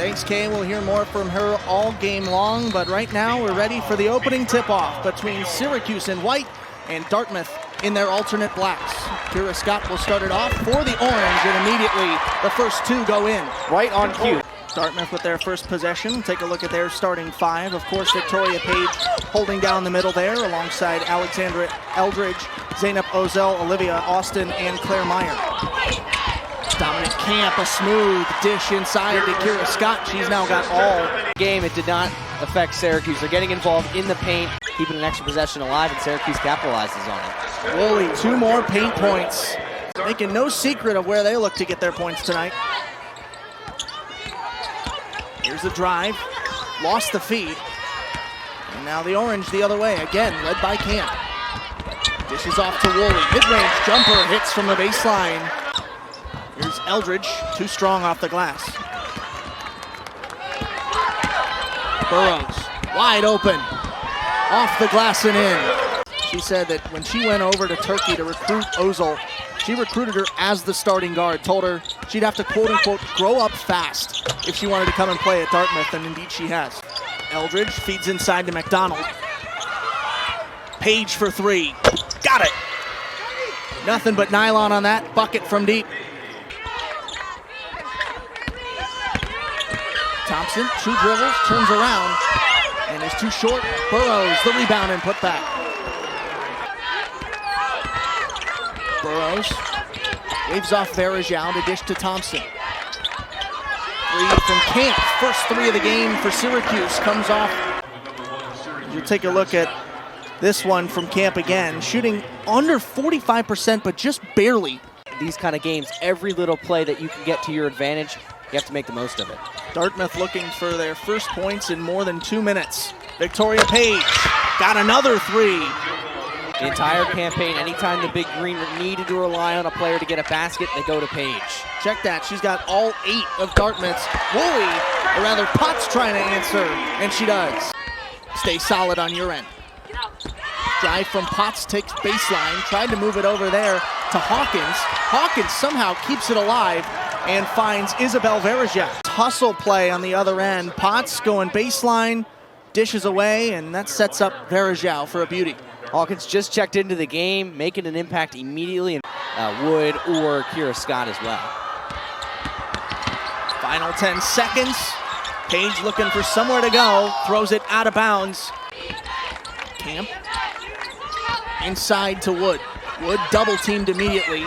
Thanks, Kay. We'll hear more from her all game long, but right now we're ready for the opening tip-off between Syracuse in white and Dartmouth in their alternate blacks. Keira Scott will start it off for the orange, and immediately the first two go in. Right on cue. Dartmouth with their first possession. Take a look at their starting five. Of course, Victoria Page holding down the middle there alongside Alexandra Eldridge, Zainab Ozel, Olivia Austin, and Claire Meyer. Dominic Camp, a smooth dish inside to Keira Scott. She's now got all. Game, it did not affect Syracuse. They're getting involved in the paint, keeping an extra possession alive, and Syracuse capitalizes on it. Woolley, 2 more paint points. Making no secret of where they look to get their points tonight. Here's the drive, lost the feed, and now the orange the other way, again led by Camp. Dishes off to Woolley, mid-range jumper hits from the baseline. Here's Eldridge, too strong off the glass. Burrows, wide open, off the glass and in. She said that when she went over to Turkey to recruit Ozel, she recruited her as the starting guard, told her she'd have to quote-unquote grow up fast if she wanted to come and play at Dartmouth, and indeed she has. Eldridge feeds inside to McDonald. Page for 3, got it! Nothing but nylon on that, bucket from deep. Thompson, 2 dribbles, turns around, and is too short. Burrows, the rebound and put back. Burrows waves off Verajao to dish to Thompson. 3 from Camp. First 3 of the game for Syracuse comes off. You'll take a look at this one from Camp again. Shooting under 45%, but just barely. These kind of games, every little play that you can get to your advantage, you have to make the most of it. Dartmouth looking for their first points in more than 2 minutes. Victoria Page got another 3. The entire campaign, anytime the Big Green needed to rely on a player to get a basket, they go to Page. Check that, she's got all 8 of Dartmouth's. Woolley, or rather Potts trying to answer, and she does. Stay solid on your end. Drive from Potts, takes baseline, tried to move it over there to Hawkins. Hawkins somehow keeps it alive and finds Isabel Verajao. Hustle play on the other end. Potts going baseline, dishes away, and that sets up Verajao for a beauty. Hawkins just checked into the game, making an impact immediately, and Wood or Keira Scott as well. Final 10 seconds. Page looking for somewhere to go, throws it out of bounds. Camp inside to Wood. Wood double teamed immediately,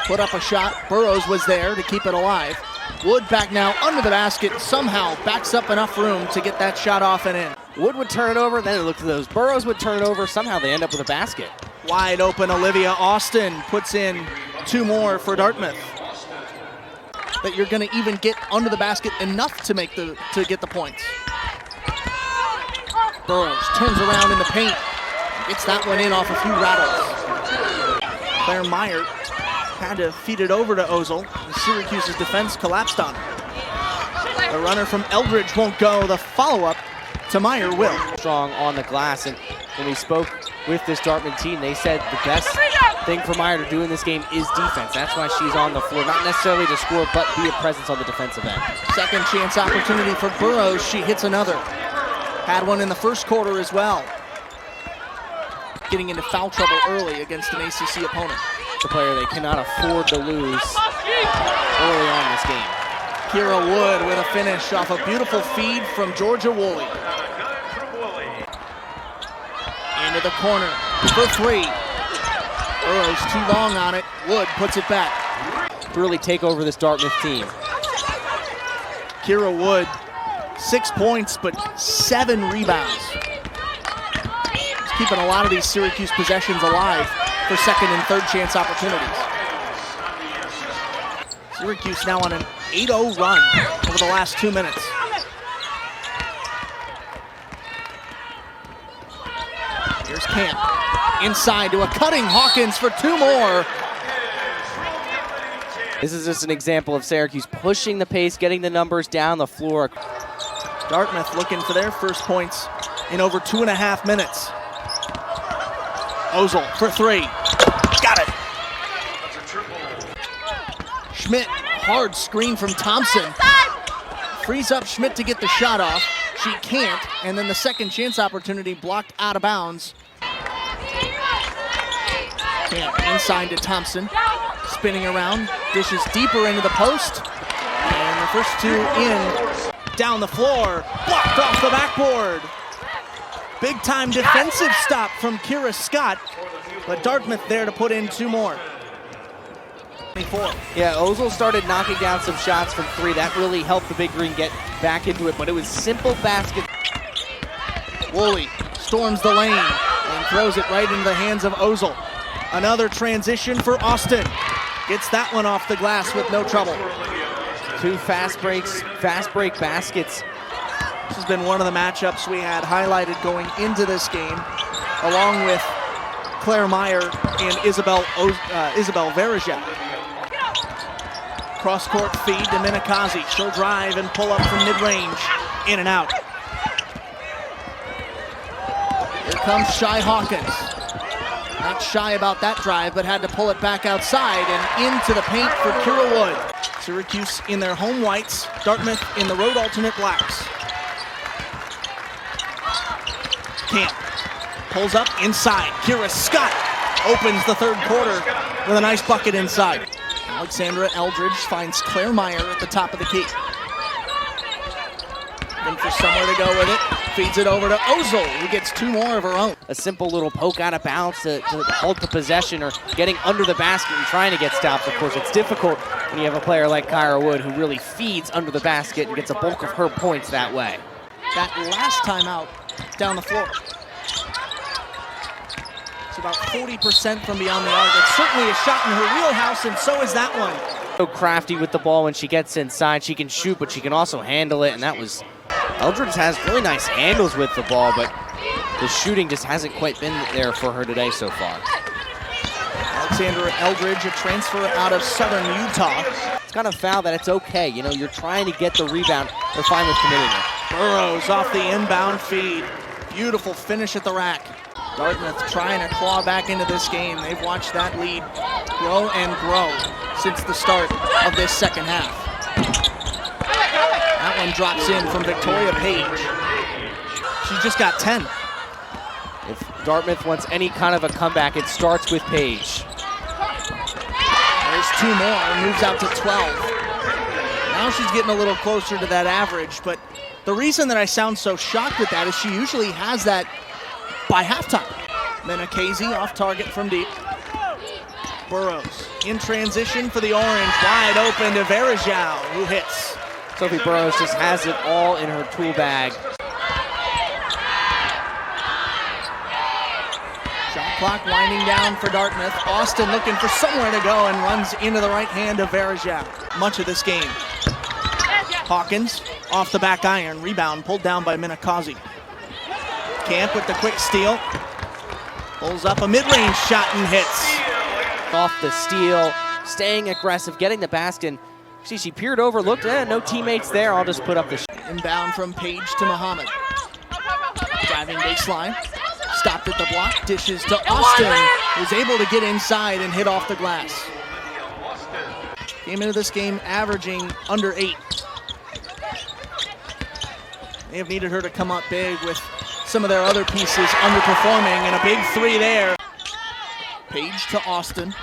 put up a shot. Burrows was there to keep it alive. Wood back now under the basket, somehow backs up enough room to get that shot off and in. Wood would turn it over, then it looked to those. Burrows would turn it over, somehow they end up with a basket. Wide open, Olivia Austin puts in 2 more for Dartmouth. That you're gonna even get under the basket enough to get the points. Burrows turns around in the paint, gets that one in off a few rattles. Claire Meyer had to feed it over to Ozel. Syracuse's defense collapsed on her. The runner from Eldridge won't go. The follow-up to Meyer will. Strong on the glass, and when we spoke with this Dartmouth team, they said the best thing for Meyer to do in this game is defense. That's why she's on the floor, not necessarily to score, but be a presence on the defensive end. Second chance opportunity for Burrows. She hits another. Had one in the first quarter as well. Getting into foul trouble early against an ACC opponent. The player they cannot afford to lose early on in this game. Keira Wood with a finish off a beautiful feed from Georgia Woolley. Into the corner for 3. Burrows too long on it. Wood puts it back. Really take over this Dartmouth team. Keira Wood, 6 points, but 7 rebounds. He's keeping a lot of these Syracuse possessions alive for second and third chance opportunities. Syracuse now on an 8-0 run over the last 2 minutes. Here's Camp. Inside to a cutting Hawkins for 2 more. This is just an example of Syracuse pushing the pace, getting the numbers down the floor. Dartmouth looking for their first points in over 2.5 minutes. Ozel for 3. Got it. Schmidt, hard screen from Thompson. Frees up Schmidt to get the shot off. She can't, and then the second chance opportunity blocked out of bounds. Camp inside to Thompson. Spinning around, dishes deeper into the post. And the first two in. Down the floor, blocked off the backboard. Big time defensive stop from Keira Scott, but Dartmouth there to put in two more. 24. Yeah, Ozil started knocking down some shots from three. That really helped the Big Green get back into it, but it was simple basket. Woolley storms the lane and throws it right into the hands of Ozil. Another transition for Austin. Gets that one off the glass with no trouble. Two fast break baskets. This has been one of the matchups we had highlighted going into this game, along with Claire Meyer and Isabel Verajak. Cross-court feed to Minakazi. She'll drive and pull up from mid-range. In and out. Here comes Shy Hawkins. Not shy about that drive, but had to pull it back outside and into the paint for Keira Wood. Syracuse in their home whites, Dartmouth in the road alternate blacks. Camp pulls up inside. Keira Scott opens the third quarter with a nice bucket inside. Alexandra Eldridge finds Claire Meyer at the top of the key. Looking for somewhere to go with it. Feeds it over to Ozil, who gets two more of her own. A simple little poke out of bounds to hold the possession, or getting under the basket and trying to get stops. Of course, it's difficult when you have a player like Keira Wood who really feeds under the basket and gets a bulk of her points that way. That last time out down the floor. It's about 40% from beyond the arc. It's certainly a shot in her wheelhouse, and so is that one. So crafty with the ball when she gets inside. She can shoot, but she can also handle it, and that was... Eldridge has really nice handles with the ball, but the shooting just hasn't quite been there for her today so far. Alexandra Eldridge, a transfer out of Southern Utah. It's kind of foul that it's okay. You know, you're trying to get the rebound. They're fine with committing it. Burrows off the inbound feed. Beautiful finish at the rack. Dartmouth trying to claw back into this game. They've watched that lead grow and grow since the start of this second half. That one drops in from Victoria Page. She's just got 10. If Dartmouth wants any kind of a comeback, it starts with Page. There's two more, moves out to 12. Now she's getting a little closer to that average, but the reason that I sound so shocked with that is she usually has that by halftime. Minakazi off target from deep. Burrows in transition for the orange, wide open to Verajak, who hits. Sophie Burrows just has it all in her tool bag. Shot clock winding down for Dartmouth. Austin looking for somewhere to go and runs into the right hand of Verajak. Much of this game. Hawkins off the back iron, rebound pulled down by Minakazi. Camp with the quick steal. Pulls up a mid-range shot and hits. Off the steal, staying aggressive, getting the basket. And see, she peered over, looked, no teammates there. I'll just put up the shot. Inbound from Page to Muhammad. Driving baseline. Stopped at the block, dishes to Austin, who's able to get inside and hit off the glass. Came into this game averaging under 8. They have needed her to come up big with some of their other pieces underperforming, and a big three there. Page to Austin.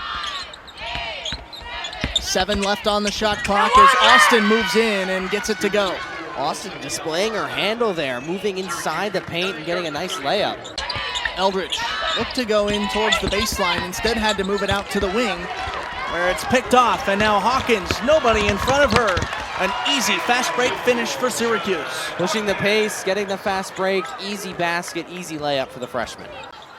7 left on the shot clock as Austin moves in and gets it to go. Austin displaying her handle there, moving inside the paint and getting a nice layup. Eldridge looked to go in towards the baseline, instead had to move it out to the wing, where it's picked off, and now Hawkins, nobody in front of her. An easy fast break finish for Syracuse. Pushing the pace, getting the fast break, easy basket, easy layup for the freshman.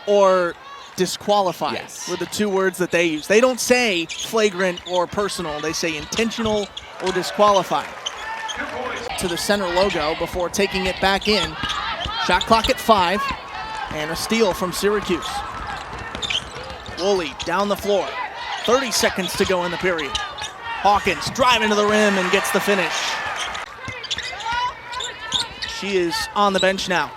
Or disqualified, yes, were the two words that they use. They don't say flagrant or personal, they say intentional or disqualified. To the center logo before taking it back in. Shot clock at 5, and a steal from Syracuse. Woolley down the floor. 30 seconds to go in the period. Hawkins driving to the rim and gets the finish. She is on the bench now.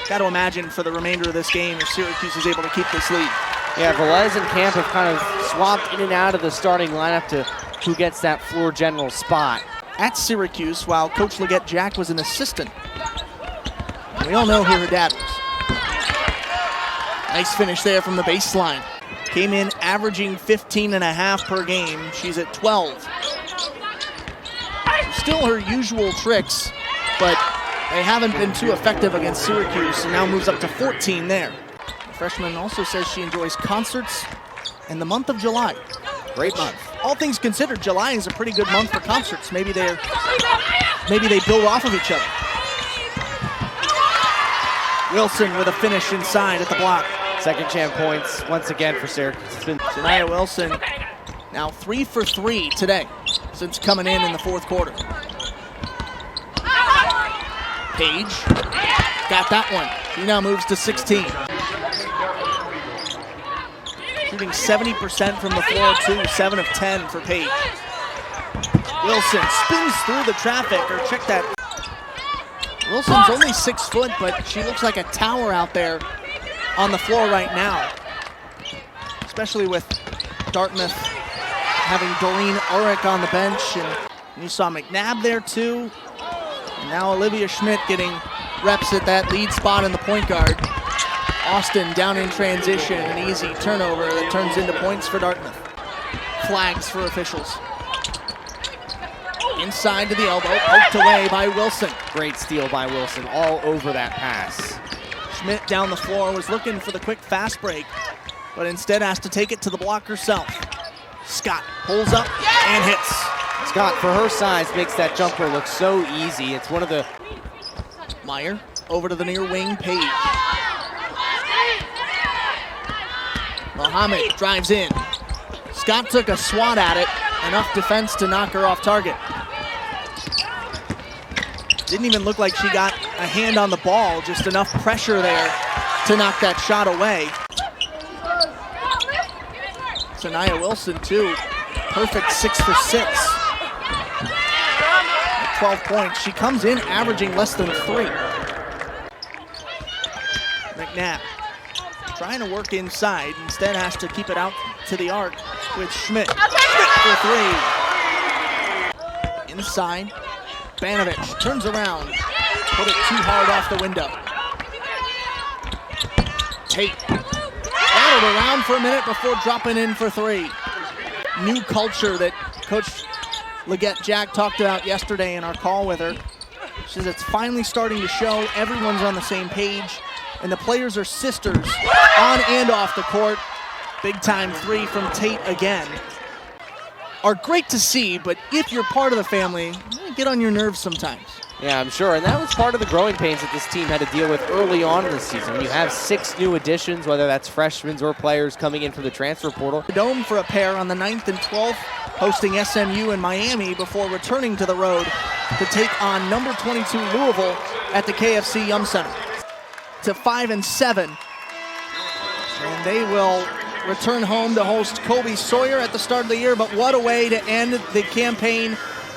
Got to imagine for the remainder of this game if Syracuse is able to keep this lead. Yeah, Velez and Camp have kind of swapped in and out of the starting lineup to who gets that floor general spot. at Syracuse while Coach Leggett Jack was an assistant. We all know who her dad was. Nice finish there from the baseline. Came in averaging 15.5 per game. She's at 12. Still her usual tricks, but they haven't been too effective against Syracuse, and now moves up to 14 there. The freshman also says she enjoys concerts in the month of July. Great month. All things considered, July is a pretty good month for concerts. Maybe they build off of each other. Wilson with a finish inside at the block. Second chance points once again for Syracuse. Saniaa Wilson now 3 for 3 today since coming in the fourth quarter. Page got that one. He now moves to 16. Shooting 70% from the floor too, 7 of 10 for Page. Wilson spins through the traffic, or check that. Wilson's only 6 foot, but she looks like a tower out there on the floor right now, especially with Dartmouth having Doreen Ulrich on the bench, and you saw McNabb there too. And now Olivia Schmidt getting reps at that lead spot in the point guard. Austin down in transition, an easy turnover that turns into points for Dartmouth. Flags for officials. Inside to the elbow, poked away by Wilson. Great steal by Wilson, all over that pass. Schmidt down the floor was looking for the quick fast break, but instead has to take it to the block herself. Scott pulls up and hits. Scott, for her size, makes that jumper look so easy. It's one of the... Meyer over to the near wing, Page. Mohammed drives in. Scott took a swat at it, enough defense to knock her off target. Didn't even look like she got a hand on the ball, just enough pressure there to knock that shot away. Saniaa Wilson too, perfect 6 for 6. At 12 points, she comes in averaging less than 3. McNabb trying to work inside, instead has to keep it out to the arc with Schmidt. Schmidt for 3. Inside, Banovich turns around, put it too hard off the window. Tate rattled around for a minute before dropping in for 3. New culture that Coach Leggett Jack talked about yesterday in our call with her. She says it's finally starting to show, everyone's on the same page, and the players are sisters on and off the court. Big time 3 from Tate again. Are great to see, but if you're part of the family, get on your nerves sometimes. Yeah, I'm sure, and that was part of the growing pains that this team had to deal with early on in the season. When you have 6 new additions, whether that's freshmen or players coming in from the transfer portal. The Dome for a pair on the 9th and 12th, hosting SMU in Miami before returning to the road to take on number 22 Louisville at the KFC Yum Center. To 5 and 7, and they will return home to host Colby Sawyer at the start of the year, but what a way to end the campaign